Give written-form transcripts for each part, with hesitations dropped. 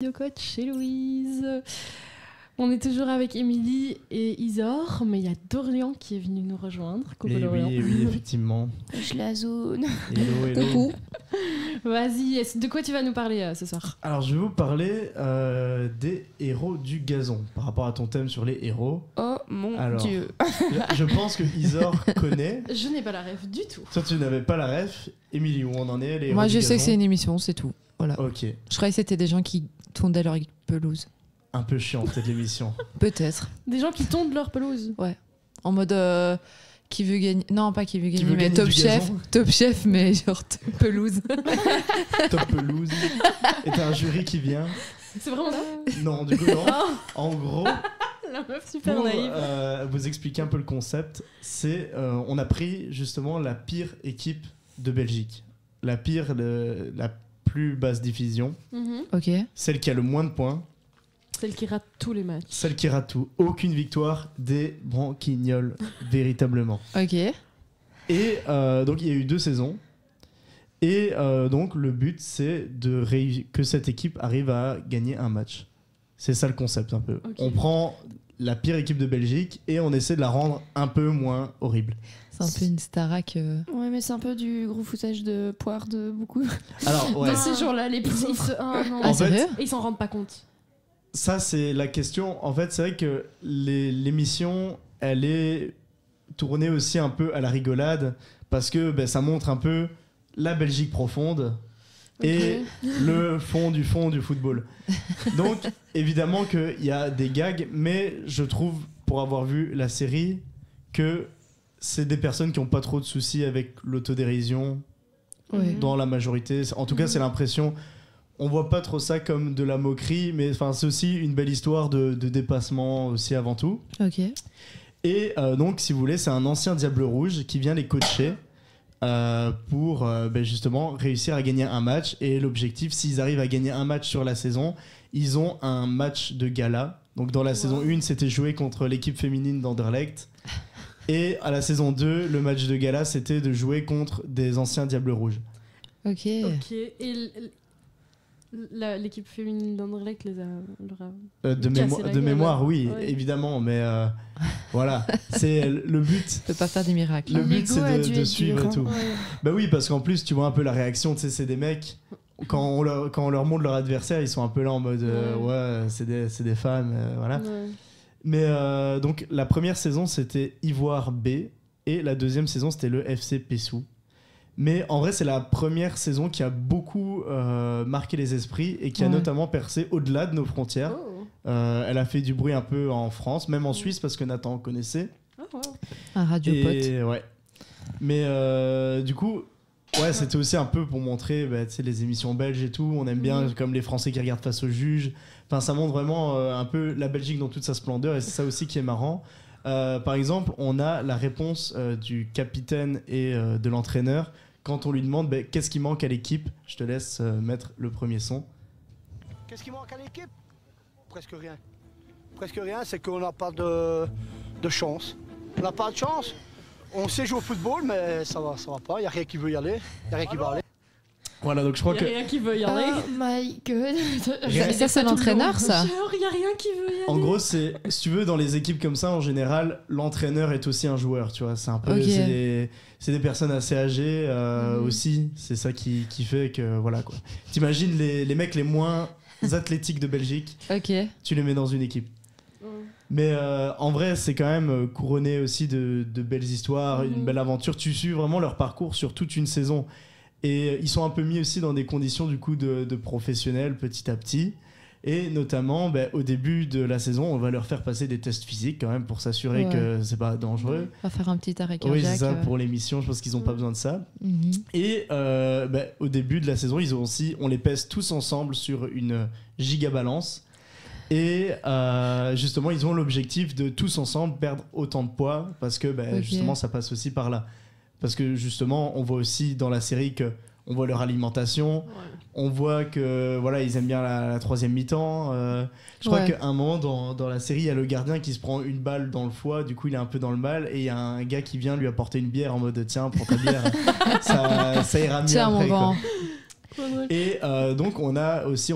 Radio Coach chez Louise. On est toujours avec Émilie et Isor, mais il y a Dorian qui est venu nous rejoindre. Coucou Dorian. Oui, effectivement. Je la zone. Hello. Vas-y, de quoi tu vas nous parler ce soir? Alors, je vais vous parler des héros du gazon, par rapport à ton thème sur les héros. Oh mon Dieu. Je pense que Isor connaît. Je n'ai pas la ref du tout. Toi, tu n'avais pas la ref. Émilie, où on en est, les héros Moi, du je gazon? sais que c'est une émission, c'est tout. Voilà. Ok. Je croyais que c'était des gens qui tondaient leur pelouse. Un peu chiant, peut-être, l'émission. Peut-être. Des gens qui tondent leur pelouse. En mode qui veut gagner. Non, pas qui veut gagner, veut mais gagner top du chef. gazon. Top chef, mais genre pelouse. Top pelouse. Et t'as un jury qui vient. C'est vraiment ça? Non, du coup, non. En gros, La meuf super pour naïve. vous expliquer un peu le concept, c'est on a pris justement la pire équipe de Belgique. La pire, la plus basse division. Mhm. Ok. Celle qui a le moins de points. Celle qui rate tous les matchs. Celle qui rate tout. Aucune victoire, des branquignoles, véritablement. Ok. Et donc, il y a eu 2 saisons. Et donc, le but, c'est que cette équipe arrive à gagner un match. C'est ça le concept, un peu. Ok. On prend la pire équipe de Belgique et on essaie de la rendre un peu moins horrible. C'est un peu une Starac. Ouais, mais c'est un peu du gros foutage de poire de beaucoup Alors, ouais, de ces jours-là, les pauvres. Non. Ah, En fait, sérieux? Et ils s'en rendent pas compte. ça, c'est la question. En fait, c'est vrai que l'émission, elle est tournée aussi un peu à la rigolade parce que ça montre un peu la Belgique profonde et le fond du football. Donc, évidemment qu'il y a des gags, mais je trouve, pour avoir vu la série, que c'est des personnes qui n'ont pas trop de soucis avec l'autodérision Ouais. dans la majorité. En tout cas, c'est l'impression. On voit pas trop ça comme de la moquerie, mais c'est aussi une belle histoire de dépassement aussi avant tout. Ok. Et donc, si vous voulez, c'est un ancien Diable Rouge qui vient les coacher pour justement réussir à gagner un match. Et l'objectif, s'ils arrivent à gagner un match sur la saison, ils ont un match de gala. Donc dans la saison 1, c'était joué contre l'équipe féminine d'Anderlecht. Et à la saison 2, le match de gala, c'était de jouer contre des anciens Diables Rouges. Ok. Ok. Et l'équipe féminine d'Anderlecht leur a De Casser la gueule. mémoire, oui, Ouais. évidemment. Mais voilà, c'est le but. Tu peux pas faire des miracles. Le but, L'ego c'est a dû de être suivre dur, et tout. Ouais. Bah oui, parce qu'en plus, tu vois un peu la réaction, tu sais, c'est des mecs, quand on leur montre leur adversaire, ils sont un peu là en mode, ouais, c'est des femmes, voilà. Ouais. Mais donc, la première saison, c'était Ivoire B, et la deuxième saison, c'était le FC Pessou. Mais en vrai, c'est la première saison qui a beaucoup marqué les esprits, et qui a Ouais. notamment percé au-delà de nos frontières. Oh. Elle a fait du bruit un peu en France, même en Suisse, parce que Nathan connaissait. Oh, wow. Un radiopote. Et ouais. Mais du coup, ouais, c'était aussi un peu pour montrer tu sais, les émissions belges et tout. On aime bien comme les Français qui regardent face aux juges. Enfin, ça montre vraiment un peu la Belgique dans toute sa splendeur et c'est ça aussi qui est marrant. Par exemple, on a la réponse du capitaine et de l'entraîneur quand on lui demande qu'est-ce qui manque à l'équipe. Je te laisse mettre le premier son. Qu'est-ce qui manque à l'équipe? Presque rien. Presque rien, c'est qu'on n'a pas de chance. On n'a pas de chance. On sait jouer au football, mais ça va pas. Il n'y a rien qui veut y aller. Il n'y a rien qui va aller. Voilà, donc je crois Y a que rien qui veut y aller. Oh my god. Rien- Ça, c'est l'entraîneur, ça. Genre, y a rien qui veut y aller. en gros, c'est si tu veux dans les équipes comme ça en général, l'entraîneur est aussi un joueur, tu vois, c'est un peu Ok. c'est des personnes assez âgées aussi, c'est ça qui fait que voilà quoi. T'imagines les mecs les moins athlétiques de Belgique, Ok. tu les mets dans une équipe. Ouais. Mais en vrai, c'est quand même couronné aussi de belles histoires, une belle aventure. Tu suis vraiment leur parcours sur toute une saison. Et ils sont un peu mis aussi dans des conditions du coup de professionnels petit à petit. Et notamment, au début de la saison, on va leur faire passer des tests physiques quand même pour s'assurer Ouais. que c'est pas dangereux. On va faire un petit arrêt Oui, cardiaque. c'est ça, pour l'émission, je pense qu'ils ont pas besoin de ça. Mhm. Et au début de la saison, on les pèse tous ensemble sur une gigabalance. Et justement, ils ont l'objectif de tous ensemble perdre autant de poids parce que Ok. justement, ça passe aussi par là. Parce que justement, on voit aussi dans la série que on voit leur alimentation, on voit que voilà, ils aiment bien la troisième mi-temps. Je crois Ouais. qu'à un moment dans la série, il y a le gardien qui se prend une balle dans le foie, du coup il est un peu dans le mal, et il y a un gars qui vient lui apporter une bière en mode tiens, prends ta bière, ça ira mieux Tiens, mon après, quoi. grand. Et donc on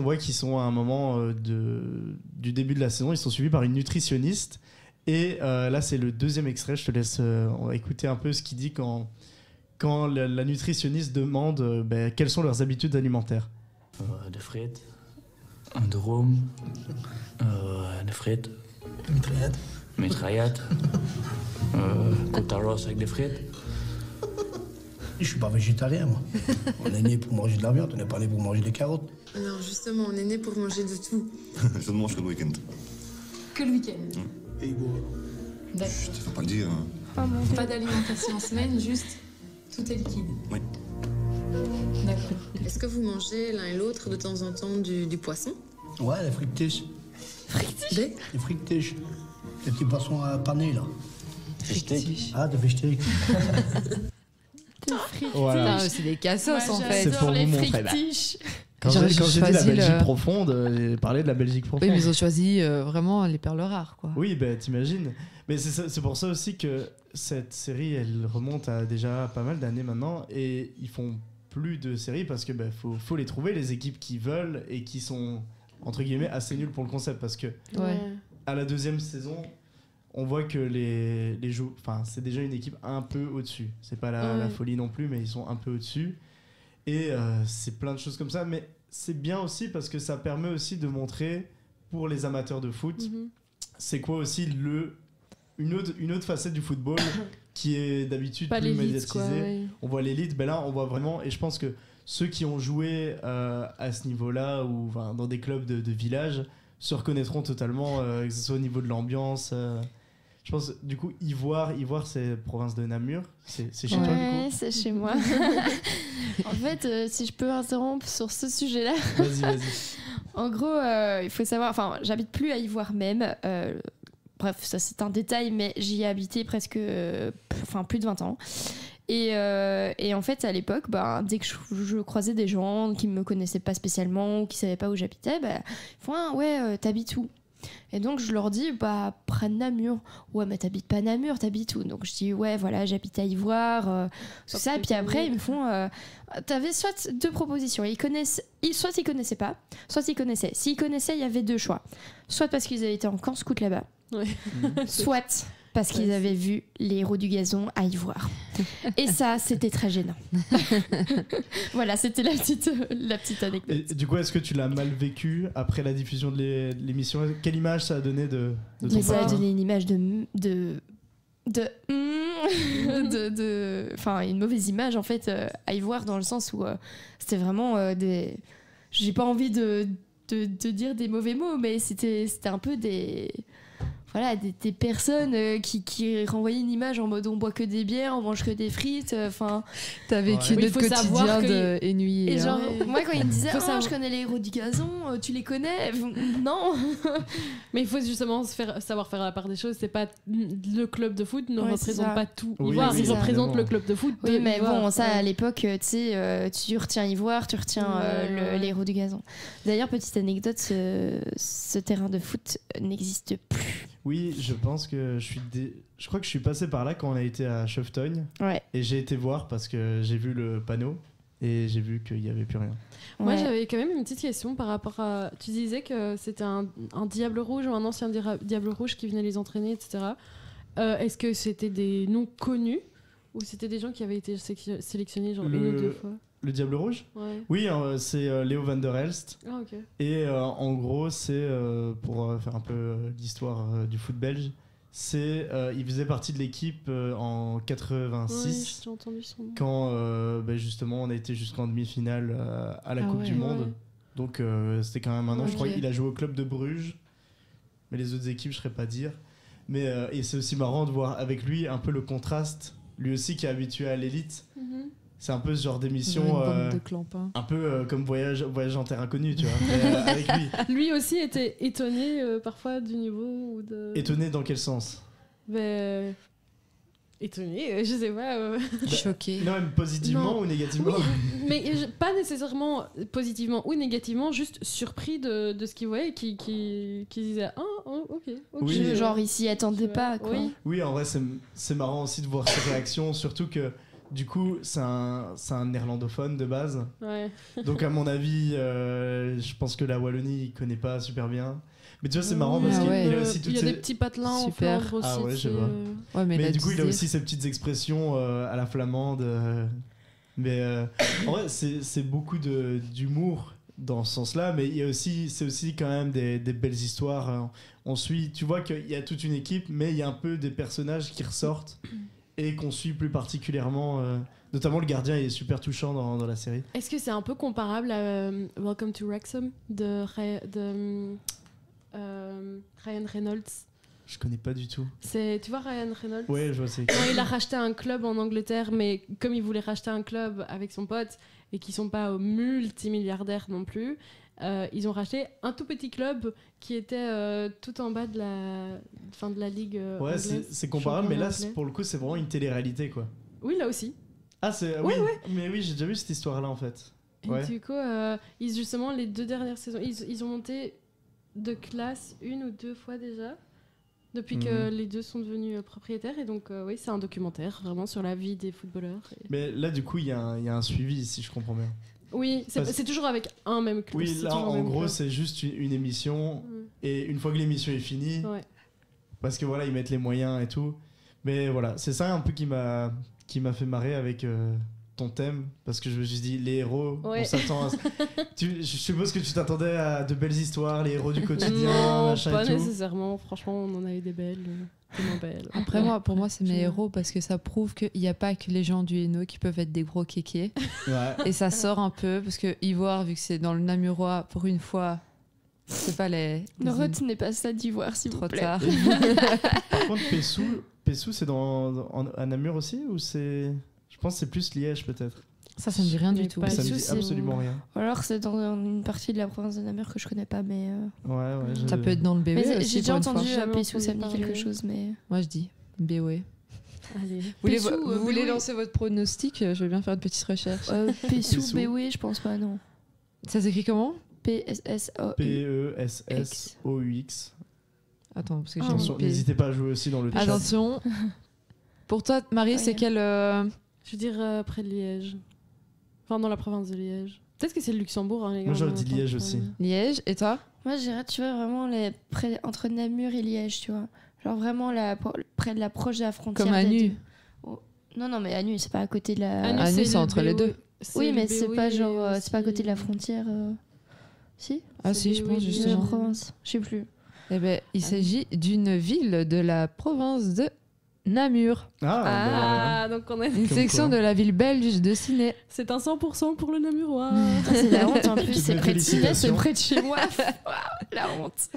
voit qu'ils sont à un moment du début de la saison, ils sont suivis par une nutritionniste. Et là c'est le deuxième extrait, je te laisse on va écouter un peu ce qu'il dit quand la nutritionniste demande quelles sont leurs habitudes alimentaires. De frites, de rhum, de frites, mitraillettes, côte arroz avec des frites. Je suis pas végétarien, moi. On est né pour manger de la viande, on n'est pas né pour manger des carottes. Non, justement, on est né pour manger de tout. Je ne mange que le week-end. Que le week-end. Et Hugo. D'accord. Je te fais pas le dire. Hein. Pas d'alimentation en semaine, juste tout est liquide. Oui. D'accord. Est-ce que vous mangez l'un et l'autre de temps en temps du poisson? Ouais, les frites-tiges. Des Les frites-tiges. Les petits poissons à paner, là. Frites. Ah, de frites. Voilà. Putain, c'est des cassos en fait. C'est pour les vous montrer. frites-tiges. Quand J'aurais j'ai dit la choisi Belgique le- profonde, j'ai parlé de la Belgique profonde. Oui, mais ils ont choisi vraiment les perles rares, quoi. Oui, t'imagines. Mais c'est pour ça aussi que cette série, elle remonte à déjà pas mal d'années maintenant, et ils font plus de séries parce que faut les trouver, les équipes qui veulent et qui sont entre guillemets assez nulles pour le concept, parce que Ouais. à la deuxième saison, on voit que les joueurs, enfin c'est déjà une équipe un peu au-dessus. C'est pas la folie non plus, mais ils sont un peu au-dessus. Et c'est plein de choses comme ça, mais c'est bien aussi parce que ça permet aussi de montrer pour les amateurs de foot, c'est quoi aussi une autre facette du football qui est d'habitude Pas plus l'élite, médiatisée. quoi. Ouais. On voit l'élite, là on voit vraiment, et je pense que ceux qui ont joué à ce niveau-là ou enfin, dans des clubs de village se reconnaîtront totalement, que ce soit au niveau de l'ambiance. Je pense, du coup, Ivoire c'est province de Namur. C'est chez toi, du Ouais, coup c'est chez moi. En fait, si je peux interrompre sur ce sujet-là. Vas-y. En gros, il faut savoir, enfin, j'habite plus à Ivoire même. Bref, ça c'est un détail, mais j'y ai habité presque, plus de 20 ans. Et en fait, à l'époque, dès que je croisais des gens qui me connaissaient pas spécialement ou qui savaient pas où j'habitais, ils font t'habites où? Et donc je leur dis près de Namur. Ouais, mais t'habites pas Namur, t'habites où? Donc je dis ouais, voilà, j'habite à Ivoire, tout ça. Et puis après ils me font t'avais soit deux propositions, soit ils connaissaient pas, soit ils connaissaient. S'ils connaissaient, il y avait deux choix, soit parce qu'ils avaient été en camp scout là-bas, soit parce qu'ils avaient vu les héros du gazon à Ivoire. Et ça, c'était très gênant. Voilà, c'était la petite anecdote. Et du coup, est-ce que tu l'as mal vécu après la diffusion de l'émission? Quelle image ça a donné de ton Mais ça a papa donné une image enfin une mauvaise image en fait à Ivoire, dans le sens où c'était vraiment j'ai pas envie de dire des mauvais mots, mais c'était un peu des personnes qui renvoyaient une image en mode on boit que des bières, on mange que des frites, enfin T'as vécu Oui, notre faut savoir quotidien que- ennuyé. et genre moi quand ils me disaient savoir- je connais les héros du gazon, tu les connais? Non. Mais il faut justement savoir faire la part des choses. C'est pas le club de foot ne Ouais, représente c'est ça. pas tout Oui, Ivoire. oui, Il ça. représente Évidemment. le club de foot. Oui, de mais Ivoire. bon, ça Ouais. à l'époque, tu sais, tu retiens Ivoire, tu retiens les héros du gazon. D'ailleurs, petite anecdote, ce terrain de foot n'existe plus. Oui, je pense que je crois que je suis passé par là quand on a été à Cheftogne, Ouais. et j'ai été voir parce que j'ai vu le panneau et j'ai vu qu'il y avait plus rien. Moi, Ouais. j'avais quand même une petite question par rapport à. Tu disais que c'était un diable rouge ou un ancien diable rouge qui venait les entraîner, etc. Est-ce que c'était des noms connus ou c'était des gens qui avaient été sélectionnés genre une ou deux fois? Le Diable Rouge? Ouais. Oui, c'est Léo van der Elst. Ah, ok. Et en gros, c'est pour faire un peu l'histoire du foot belge, il faisait partie de l'équipe en 86 Ouais, j'ai entendu son nom. quand justement on a été jusqu'en demi-finale à la Coupe du Monde. Ouais. Donc c'était quand même un an. Je crois Ok. qu'il a joué au club de Bruges, mais les autres équipes je ne saurais pas dire. Mais et c'est aussi marrant de voir avec lui un peu le contraste. Lui aussi qui est habitué à l'élite. Mhm. C'est un peu ce genre Une d'émission bande de clampins. un peu comme voyage en terre inconnue, tu vois. Mais, avec lui. Lui aussi était étonné parfois du niveau ou de. Étonné dans quel sens? Mais... Étonné, je sais pas. Choqué. Non, même positivement Non. ou négativement? Mais pas nécessairement positivement ou négativement, juste surpris de ce qu'il voyait, qui disait ok. Oui. Genre, ils s'y attendaient pas, quoi. Oui. Oui, en vrai, c'est marrant aussi de voir ses réactions, surtout que Du coup, c'est un néerlandophone de base. Ouais. Donc, à mon avis, je pense que la Wallonie, il connaît pas super bien. Mais tu vois, c'est marrant parce qu'il a aussi toutes Il y a ces... des petits patelins en Super. Flandre aussi. Ah ouais, je sais pas. Ouais, Mais du coup, il a aussi ces petites expressions à la flamande. Mais en vrai, c'est beaucoup d'humour dans ce sens-là. Mais c'est aussi quand même des belles histoires. On suit, tu vois qu'il y a toute une équipe, mais il y a un peu des personnages qui ressortent et qu'on suit plus particulièrement. Notamment le gardien, il est super touchant dans la série. Est-ce que c'est un peu comparable à Welcome to Wrexham de Ryan Reynolds? Je connais pas du tout. Tu vois Ryan Reynolds? Ouais, je vois c'est. Non, il a racheté un club en Angleterre, mais comme il voulait racheter un club avec son pote et qui sont pas multimilliardaires non plus, ils ont racheté un tout petit club qui était tout en bas de la ligue Ouais, anglaise. c'est comparable, mais là, Anglais. pour le coup, c'est vraiment une télé-réalité, quoi. Oui, là aussi. Ah, c'est. Ouais, oui, ouais. mais oui, j'ai déjà vu cette histoire-là, en fait. Et Ouais. du coup, justement, les 2 dernières saisons, ils ont monté de classe 1 ou 2 fois déjà, depuis que les deux sont devenus propriétaires. Et donc, oui, c'est un documentaire vraiment sur la vie des footballeurs. Mais là, du coup, il y a un suivi, si je comprends bien. Oui, c'est toujours avec un même club. Oui, c'est là, toujours le en même gros, club. c'est juste une émission. Et une fois que l'émission est finie, Ouais. parce que voilà, ils mettent les moyens et tout. Mais voilà, c'est ça un peu qui m'a fait marrer avec ton thème. Parce que je me suis dit, les héros, Ouais. on s'attend à. Je suppose que tu t'attendais à de belles histoires, les héros du quotidien, Non, machin pas et tout. nécessairement. Franchement, on en a eu des belles, des moins belles. Après, pour moi, c'est mes héros parce que ça prouve qu'il n'y a pas que les gens du Hainaut qui peuvent être des gros kékés. Ouais. Et ça sort un peu parce que Ivoire, vu que c'est dans le Namurois, pour une fois, c'est pas les. Ne retenez pas ça d'Ivoire, s'il vous Trop plaît. tard. Par contre, Pessou, c'est à Namur aussi ou c'est. Je pense que c'est plus Liège peut-être. Ça me dit rien du tout. Ça me dit Pessou, absolument rien. Ou alors c'est dans une partie de la province de Namur que je connais pas, mais. Ouais. Ça peut être dans le BW Mais aussi. j'ai déjà pour une fois. entendu Jamais Pessou, ça me dit entendu quelque parler. chose, mais. Moi, je dis BW. Allez. Vous voulez lancer votre pronostic? Je vais bien faire une petite recherche. Pessou, Pessou. BW, je pense pas, non. Ça s'écrit comment? PSSO. P-E-S-S-O-U-X. Attends, parce que j'ai Attention, mis P. n'hésitez pas à jouer aussi dans le chat. Attention. Pour toi, Marie, c'est quel. Je veux dire près de Liège. Enfin, dans la province de Liège. Peut-être que c'est le Luxembourg, hein, les gars. Moi, j'aurais on dit entend Liège pas. aussi. Liège, et toi? Moi, je dirais, tu vois, vraiment entre Namur et Liège, tu vois. Genre vraiment près de la proche de la frontière. Comme des Anu. deux. Oh. Non, mais Anu, c'est pas à côté de la. Anu, c'est le entre les BO. deux. Oui, le mais c'est BO pas genre. C'est pas à aussi. côté de la frontière. Si Ah C'est si, je BO, pense oui, De la justement. province. Je sais plus. Eh ben, il s'agit d'une ville de la province de Namur. Ah, donc on a... Une Comme section quoi. de la ville belge de Ciné. C'est un 100% pour le Namurois. Ah, c'est la honte en plus, Toutes c'est mes près de Ciné, c'est félicitations. près de chez moi. La honte.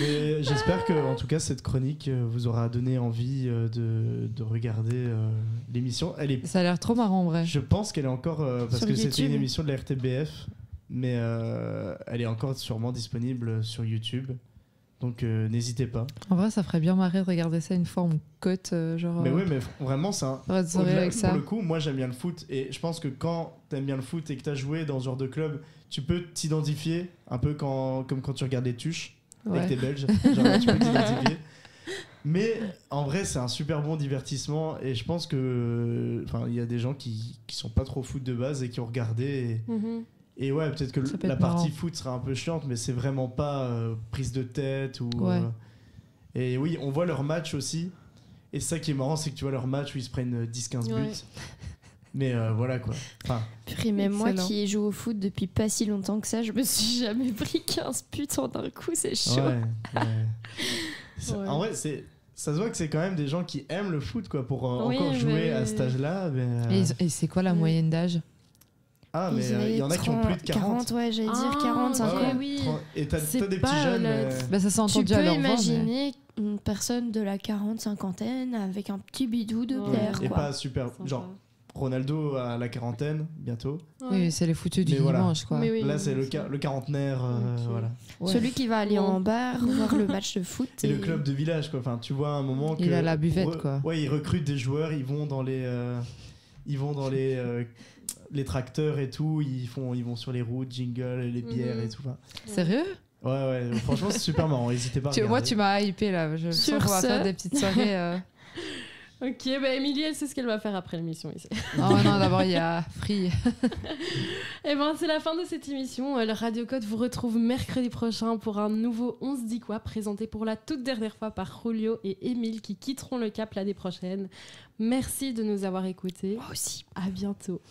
Mais j'espère que, en tout cas, cette chronique vous aura donné envie de regarder l'émission. Elle est. Ça a l'air trop marrant en vrai. Je pense qu'elle est encore parce Sur que c'était YouTube. une émission de la RTBF, mais elle est encore sûrement disponible sur YouTube. Donc n'hésitez pas. En vrai, ça ferait bien marrer de regarder ça une fois en côte. Genre, Mais oui, mais vraiment, c'est un. faudrait se sourire au-delà- avec ça. Pour le coup, moi j'aime bien le foot et je pense que quand t'aimes bien le foot et que t'as joué dans ce genre de club, tu peux t'identifier un peu comme quand tu regardes les tuches Ouais. avec tes Belges. Genre, tu peux t'identifier. Mais en vrai, c'est un super bon divertissement et je pense que, enfin, il y a des gens qui sont pas trop foot de base et qui ont regardé. Et ouais, peut-être que Ça peut la être partie marrant. foot sera un peu chiante, mais c'est vraiment pas prise de tête ou. Ouais. Et oui, on voit leur match aussi. Et ça qui est marrant, c'est que tu vois leur match où ils se prennent 10-15 buts. Ouais. Mais voilà quoi. Enfin, Purée, mais moi Excellent. qui joue au foot depuis pas si longtemps que ça, je me suis jamais pris 15 buts en un coup, c'est chaud. ouais. Ouais. En vrai, ça se voit que c'est quand même des gens qui aiment le foot quoi, pour Oui, encore jouer mais- à cet âge-là. Mais, Et c'est quoi la moyenne d'âge? Ah, mais il y en a qui ont plus de 40. Ouais, j'allais dire Ah, 40, 50. ouais, oui. Et t'as C'est des pas petits jeunes. la- mais- Bah, ça s'est Tu entendu à peux leur voix. mais- imaginer une personne de la 40-50aine avec un petit bidou de Ouais. plaire, Et quoi. pas super. Sympa. Genre, Ronaldo à la quarantaine, bientôt. Ouais. Oui, mais c'est les foutus du Mais voilà. dimanche, quoi. Mais oui, Là, c'est oui, le quarantenaire. Ok. Voilà. Ouais. Celui qui va aller Bon. en bar voir le match de foot. Et le club de village, quoi. Enfin, tu vois à un moment que. Il a la buvette, quoi. Ouais, ils recrutent des joueurs, ils vont dans les. Les tracteurs et tout, ils vont sur les routes, jingle, les bières et tout. Enfin, Sérieux? ouais, franchement, c'est super marrant. N'hésitez pas à Moi, regarder. tu m'as hypé là. Je Sur sens qu'on va ce- faire des petites soirées. Ok, bah Émilie, elle sait ce qu'elle va faire après l'émission ici. Oh non, d'abord il y a Free. Et ben c'est la fin de cette émission. Le Radio Code vous retrouve mercredi prochain pour un nouveau On se dit quoi, présenté pour la toute dernière fois par Julio et Émile qui quitteront le Cap l'année prochaine. Merci de nous avoir écoutés. Moi aussi. À bientôt.